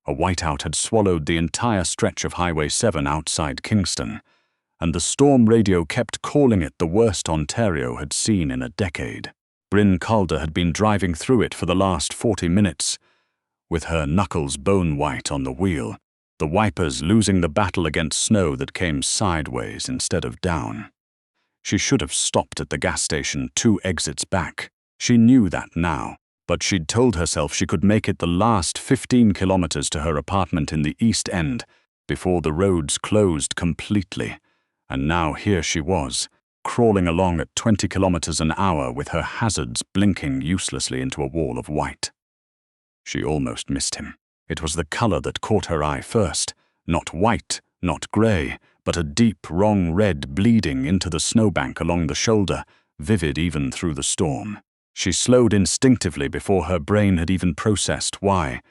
A whiteout had swallowed the entire stretch of Highway 7 outside Kingston, and the storm radio kept calling it the worst Ontario had seen in a decade. Brynn Calder had been driving through it for the last 40 minutes, with her knuckles bone-white on the wheel, the wipers losing the battle against snow that came sideways instead of down. She should have stopped at the gas station 2 exits back. She knew that now, but she'd told herself she could make it the last 15 kilometers to her apartment in the East End before the roads closed completely. And now here she was, crawling along at 20 kilometers an hour with her hazards blinking uselessly into a wall of white. She almost missed him. It was the color that caught her eye first. Not white, not gray, but a deep, wrong red bleeding into the snowbank along the shoulder, vivid even through the storm. She slowed instinctively before her brain had even processed why.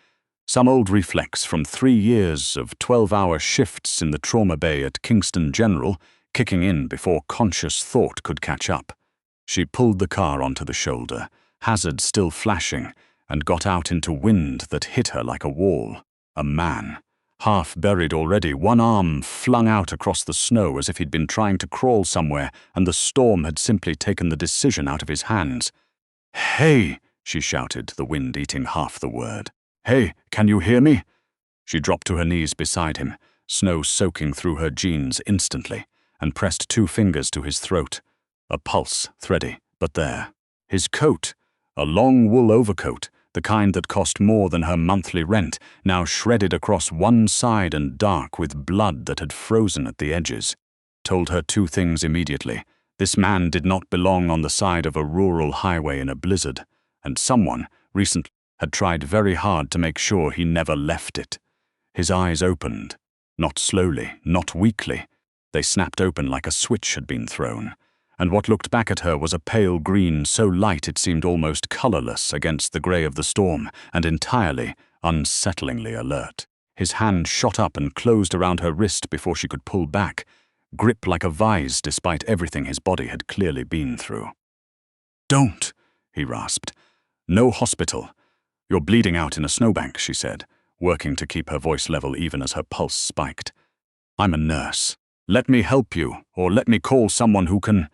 Some old reflex from 3 years of 12-hour shifts in the trauma bay at Kingston General, kicking in before conscious thought could catch up. She pulled the car onto the shoulder, hazard still flashing, and got out into wind that hit her like a wall. A man, half buried already, one arm flung out across the snow as if he'd been trying to crawl somewhere and the storm had simply taken the decision out of his hands. "Hey!" she shouted, the wind eating half the word. "Hey, can you hear me?" She dropped to her knees beside him, snow soaking through her jeans instantly, and pressed 2 fingers to his throat. A pulse, thready, but there. His coat, a long wool overcoat, the kind that cost more than her monthly rent, now shredded across one side and dark with blood that had frozen at the edges, told her 2 things immediately. This man did not belong on the side of a rural highway in a blizzard, and someone, recently, had tried very hard to make sure he never left it. His eyes opened, not slowly, not weakly. They snapped open like a switch had been thrown, and what looked back at her was a pale green so light it seemed almost colorless against the gray of the storm, and entirely, unsettlingly alert. His hand shot up and closed around her wrist before she could pull back, grip like a vise despite everything his body had clearly been through. "Don't," he rasped. "No hospital. You're bleeding out in a snowbank," she said, working to keep her voice level even as her pulse spiked. "I'm a nurse. Let me help you, or let me call someone who can—"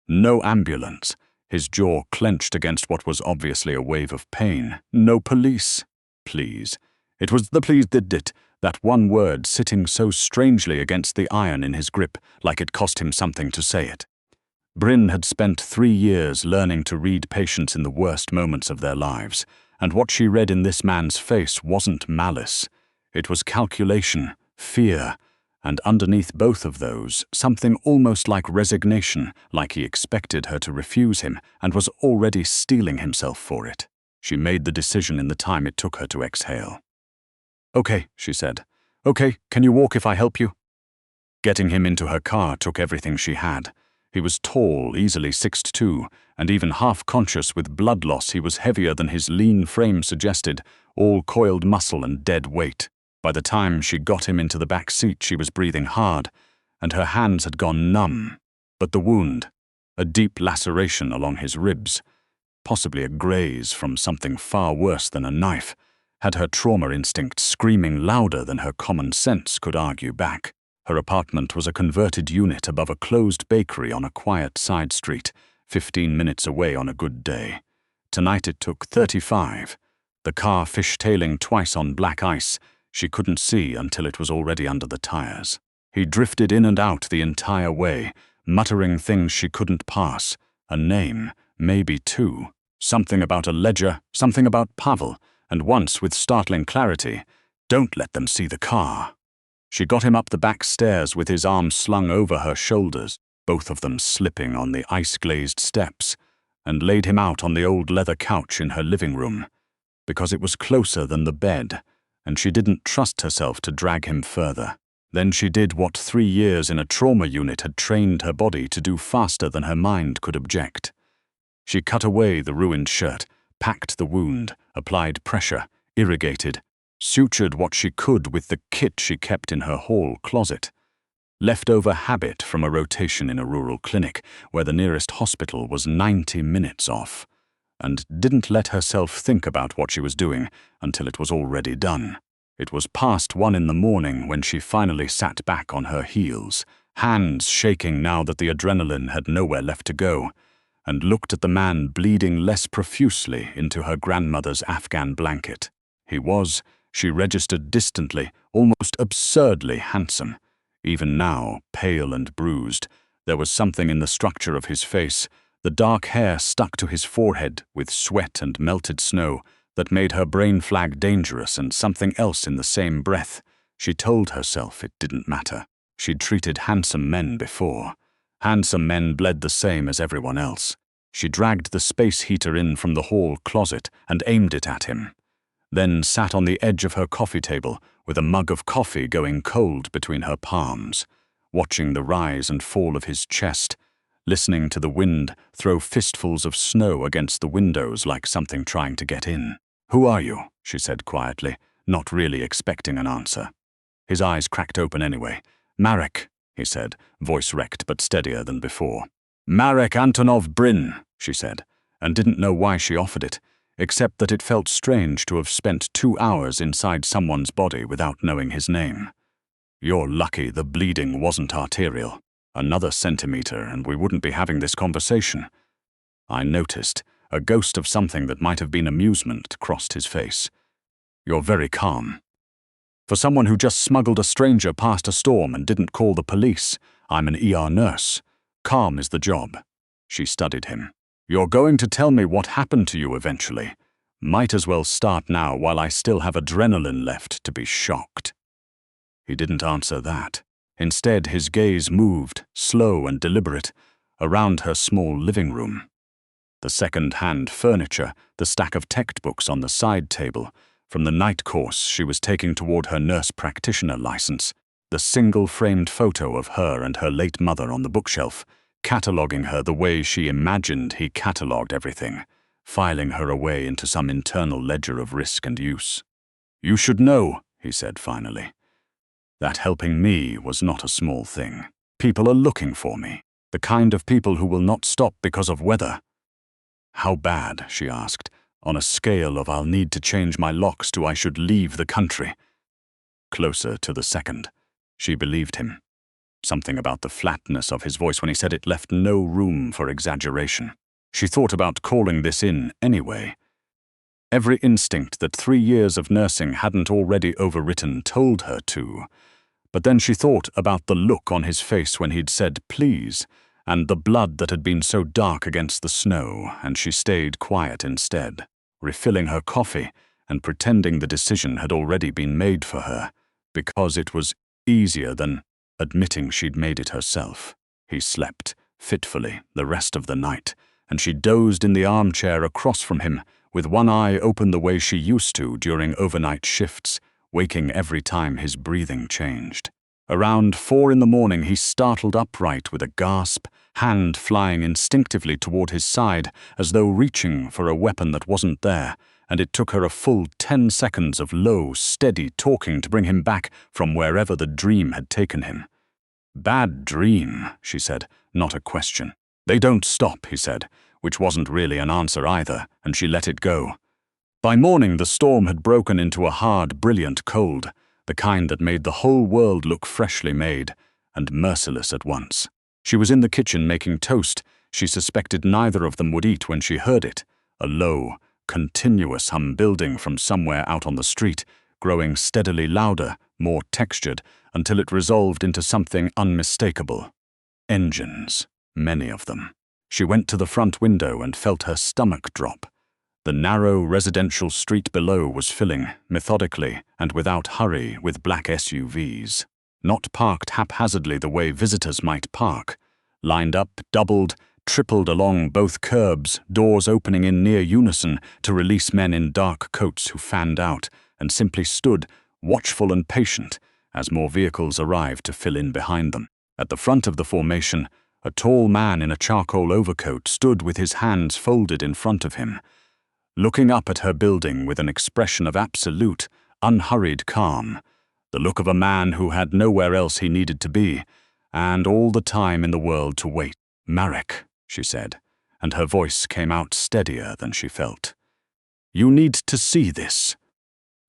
"No ambulance." His jaw clenched against what was obviously a wave of pain. "No police. Please." It was the please that did, that one word sitting so strangely against the iron in his grip, like it cost him something to say it. Brynn had spent 3 years learning to read patients in the worst moments of their lives, and what she read in this man's face wasn't malice. It was calculation, fear, and underneath both of those, something almost like resignation, like he expected her to refuse him and was already steeling himself for it. She made the decision in the time it took her to exhale. "Okay," she said. "Okay, can you walk if I help you?" Getting him into her car took everything she had. He was tall, easily 6'2", and even half-conscious with blood loss, he was heavier than his lean frame suggested, all coiled muscle and dead weight. By the time she got him into the back seat, she was breathing hard, and her hands had gone numb. But the wound, a deep laceration along his ribs, possibly a graze from something far worse than a knife, had her trauma instinct screaming louder than her common sense could argue back. Her apartment was a converted unit above a closed bakery on a quiet side street, 15 minutes away on a good day. Tonight it took 35. The car fishtailing twice on black ice, she couldn't see until it was already under the tires. He drifted in and out the entire way, muttering things she couldn't pass. A name, maybe 2. Something about a ledger, something about Pavel, and once with startling clarity, "Don't let them see the car." She got him up the back stairs with his arms slung over her shoulders, both of them slipping on the ice-glazed steps, and laid him out on the old leather couch in her living room, because it was closer than the bed, and she didn't trust herself to drag him further. Then she did what 3 years in a trauma unit had trained her body to do faster than her mind could object. She cut away the ruined shirt, packed the wound, applied pressure, irrigated, sutured what she could with the kit she kept in her hall closet. Leftover habit from a rotation in a rural clinic where the nearest hospital was 90 minutes off, and didn't let herself think about what she was doing until it was already done. It was past 1 in the morning when she finally sat back on her heels, hands shaking now that the adrenaline had nowhere left to go, and looked at the man bleeding less profusely into her grandmother's Afghan blanket. He was, she registered distantly, almost absurdly handsome. Even now, pale and bruised, there was something in the structure of his face, the dark hair stuck to his forehead with sweat and melted snow, that made her brain flag dangerous and something else in the same breath. She told herself it didn't matter. She'd treated handsome men before. Handsome men bled the same as everyone else. She dragged the space heater in from the hall closet and aimed it at him. Then sat on the edge of her coffee table with a mug of coffee going cold between her palms, watching the rise and fall of his chest, listening to the wind throw fistfuls of snow against the windows like something trying to get in. "Who are you?" she said quietly, not really expecting an answer. His eyes cracked open anyway. "Marek," he said, voice wrecked but steadier than before. "Marek Antonov Brynn," she said, and didn't know why she offered it, except that it felt strange to have spent 2 hours inside someone's body without knowing his name. "You're lucky the bleeding wasn't arterial. Another centimeter and we wouldn't be having this conversation." I noticed. A ghost of something that might have been amusement crossed his face. "You're very calm. For someone who just smuggled a stranger past a storm and didn't call the police, I'm an ER nurse. Calm is the job." She studied him. "You're going to tell me what happened to you eventually. Might as well start now while I still have adrenaline left to be shocked." He didn't answer that. Instead, his gaze moved, slow and deliberate, around her small living room. The second-hand furniture, the stack of textbooks on the side table, from the night course she was taking toward her nurse practitioner license, the single-framed photo of her and her late mother on the bookshelf, cataloguing her the way she imagined he catalogued everything, filing her away into some internal ledger of risk and use. "You should know," he said finally, "that helping me was not a small thing. People are looking for me, the kind of people who will not stop because of weather." "How bad?" she asked, on a scale of "I'll need to change my locks" to "I should leave the country." Closer to the second. She believed him. Something about the flatness of his voice when he said it left no room for exaggeration. She thought about calling this in anyway. Every instinct that 3 years of nursing hadn't already overwritten told her to. But then she thought about the look on his face when he'd said "please," and the blood that had been so dark against the snow, and she stayed quiet instead, refilling her coffee and pretending the decision had already been made for her, because it was easier than admitting she'd made it herself. He slept, fitfully, the rest of the night, and she dozed in the armchair across from him, with one eye open the way she used to during overnight shifts, waking every time his breathing changed. Around 4 in the morning he startled upright with a gasp, hand flying instinctively toward his side as though reaching for a weapon that wasn't there, and it took her a full 10 seconds of low, steady talking to bring him back from wherever the dream had taken him. "Bad dream," she said, not a question. "They don't stop," he said, which wasn't really an answer either, and she let it go. By morning the storm had broken into a hard, brilliant cold, the kind that made the whole world look freshly made, and merciless at once. She was in the kitchen making toast. She suspected neither of them would eat when she heard it, a low, continuous hum building from somewhere out on the street, growing steadily louder, more textured, until it resolved into something unmistakable. Engines, many of them. She went to the front window and felt her stomach drop. The narrow residential street below was filling, methodically and without hurry, with black SUVs. Not parked haphazardly the way visitors might park. Lined up, doubled, tripled along both curbs, doors opening in near unison to release men in dark coats who fanned out and simply stood, watchful and patient, as more vehicles arrived to fill in behind them. At the front of the formation, a tall man in a charcoal overcoat stood with his hands folded in front of him, looking up at her building with an expression of absolute, unhurried calm, the look of a man who had nowhere else he needed to be, and all the time in the world to wait. "Marek," she said, and her voice came out steadier than she felt. "You need to see this."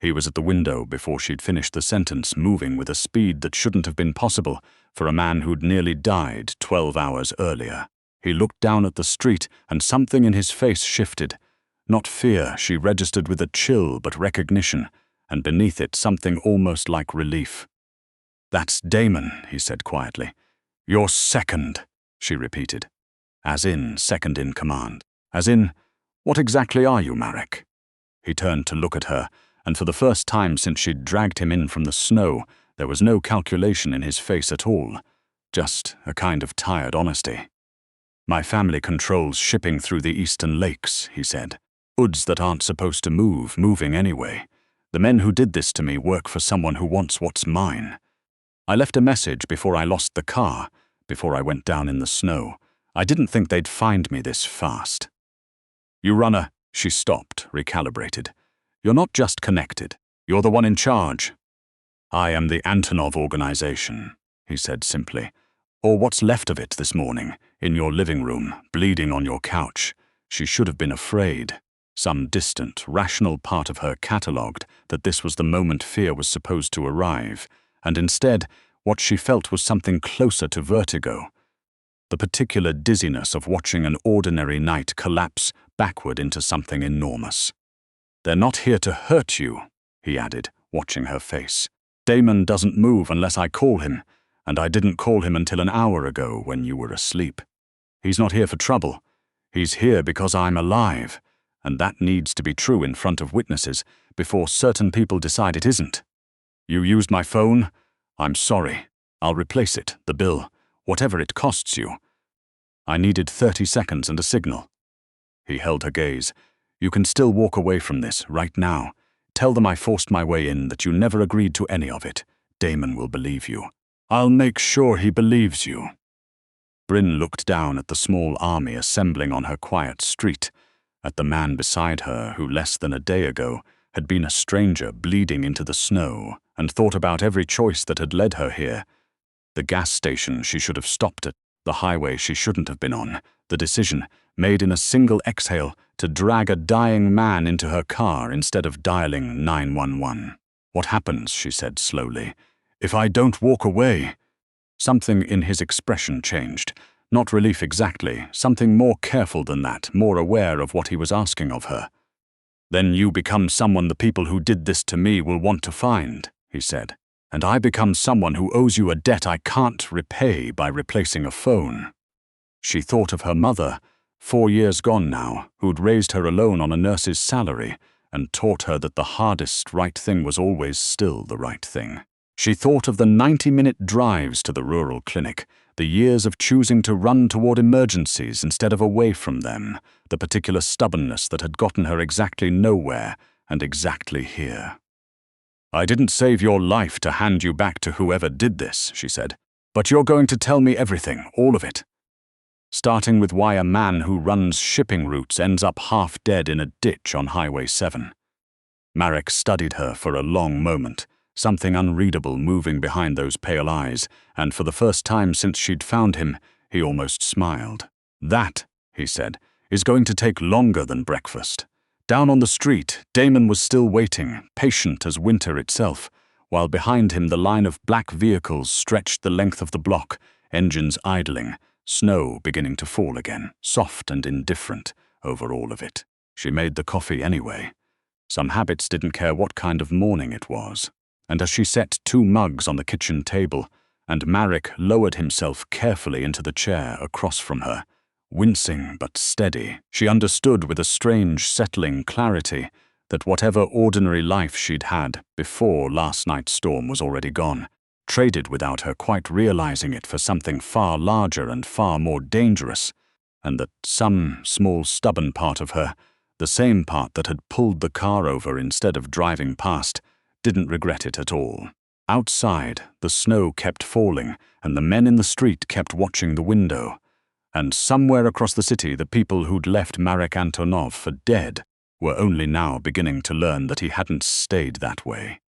He was at the window before she'd finished the sentence, moving with a speed that shouldn't have been possible for a man who'd nearly died 12 hours earlier. He looked down at the street, and something in his face shifted. Not fear, she registered with a chill, but recognition, and beneath it something almost like relief. "That's Damon," he said quietly. "You're second," she repeated. As in, second in command. As in, what exactly are you, Marek? He turned to look at her, and for the first time since she'd dragged him in from the snow, there was no calculation in his face at all, just a kind of tired honesty. "My family controls shipping through the eastern lakes," he said. "Goods that aren't supposed to move, moving anyway. The men who did this to me work for someone who wants what's mine. I left a message before I lost the car, before I went down in the snow. I didn't think they'd find me this fast." "You runner," she stopped, recalibrated. "You're not just connected. You're the one in charge." "I am the Antonov organization," he said simply. "Or what's left of it this morning, in your living room, bleeding on your couch." She should have been afraid. Some distant, rational part of her catalogued that this was the moment fear was supposed to arrive, and instead, what she felt was something closer to vertigo. The particular dizziness of watching an ordinary night collapse backward into something enormous. "They're not here to hurt you," he added, watching her face. "Damon doesn't move unless I call him, and I didn't call him until an hour ago when you were asleep. He's not here for trouble. He's here because I'm alive, and that needs to be true in front of witnesses before certain people decide it isn't. You used my phone? I'm sorry. I'll replace it, the bill, whatever it costs you. I needed 30 seconds and a signal." He held her gaze. "You can still walk away from this, right now. Tell them I forced my way in, that you never agreed to any of it. Damon will believe you." "I'll make sure he believes you." Brynn looked down at the small army assembling on her quiet street, at the man beside her who less than a day ago had been a stranger bleeding into the snow, and thought about every choice that had led her here. The gas station she should have stopped at, the highway she shouldn't have been on, the decision, made in a single exhale, to drag a dying man into her car instead of dialing 911. "What happens," she said slowly, "if I don't walk away?" Something in his expression changed. Not relief exactly, something more careful than that, more aware of what he was asking of her. "Then you become someone the people who did this to me will want to find," he said. "And I become someone who owes you a debt I can't repay by replacing a phone." She thought of her mother, 4 years gone now, who'd raised her alone on a nurse's salary and taught her that the hardest right thing was always still the right thing. She thought of the 90-minute drives to the rural clinic, the years of choosing to run toward emergencies instead of away from them, the particular stubbornness that had gotten her exactly nowhere and exactly here. "I didn't save your life to hand you back to whoever did this," she said, "but you're going to tell me everything, all of it. Starting with why a man who runs shipping routes ends up half dead in a ditch on Highway 7. Marek studied her for a long moment, something unreadable moving behind those pale eyes, and for the first time since she'd found him, he almost smiled. "That," he said, "is going to take longer than breakfast." Down on the street, Damon was still waiting, patient as winter itself, while behind him the line of black vehicles stretched the length of the block, engines idling, snow beginning to fall again, soft and indifferent over all of it. She made the coffee anyway. Some habits didn't care what kind of morning it was. And as she set 2 mugs on the kitchen table, and Marek lowered himself carefully into the chair across from her, wincing but steady, she understood with a strange, settling clarity that whatever ordinary life she'd had before last night's storm was already gone, traded without her quite realizing it for something far larger and far more dangerous, and that some small stubborn part of her, the same part that had pulled the car over instead of driving past, didn't regret it at all. Outside, the snow kept falling, and the men in the street kept watching the window. And somewhere across the city, the people who'd left Marek Antonov for dead were only now beginning to learn that he hadn't stayed that way.